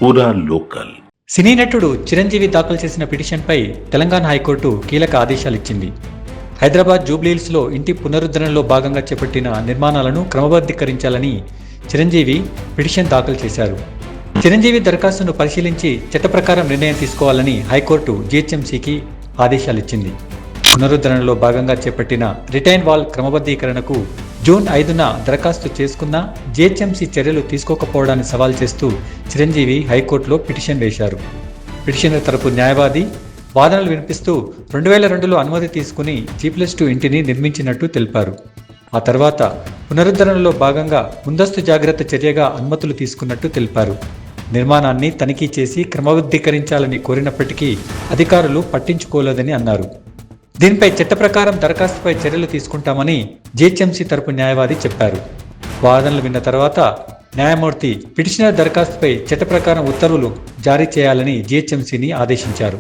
పూరా లోకల్. సినీ నటుడు చిరంజీవి దాఖలు చేసిన పిటిషన్పై తెలంగాణ హైకోర్టు కీలక ఆదేశాలిచ్చింది. హైదరాబాద్ జూబ్లీహిల్స్లో ఇంటి పునరుద్ధరణలో భాగంగా చేపట్టిన నిర్మాణాలను క్రమబద్ధీకరించాలని చిరంజీవి పిటిషన్ దాఖలు చేశారు. చిరంజీవి దరఖాస్తును పరిశీలించి చట్ట ప్రకారం నిర్ణయం తీసుకోవాలని హైకోర్టు జీహెచ్ఎంసీకి ఆదేశాలిచ్చింది. పునరుద్ధరణలో భాగంగా చేపట్టిన రిటైన్ వాల్ క్రమబద్ధీకరణకు జూన్ 5న దరఖాస్తు చేసుకున్నా జీహెచ్ఎంసీ చర్యలు తీసుకోకపోవడాన్ని సవాల్ చేస్తూ చిరంజీవి హైకోర్టులో పిటిషన్ వేశారు. పిటిషనర్ తరపు న్యాయవాది వాదనలు వినిపిస్తూ 2002లో అనుమతి తీసుకుని G+2 ఇంటిని నిర్మించినట్టు తెలిపారు. ఆ తర్వాత పునరుద్ధరణలో భాగంగా ముందస్తు జాగ్రత్త చర్యగా అనుమతులు తీసుకున్నట్టు తెలిపారు. నిర్మాణాన్ని తనిఖీ చేసి క్రమబద్ధీకరించాలని కోరినప్పటికీ అధికారులు పట్టించుకోలేదని అన్నారు. దీనిపై చట్ట ప్రకారం దరఖాస్తుపై చర్యలు తీసుకుంటామని జీహెచ్ఎంసీ తరపు న్యాయవాది చెప్పారు. వాదనలు విన్న తర్వాత న్యాయమూర్తి పిటిషనర్ దరఖాస్తుపై చట్ట ప్రకారం ఉత్తర్వులు జారీ చేయాలని జీహెచ్ఎంసీని ఆదేశించారు.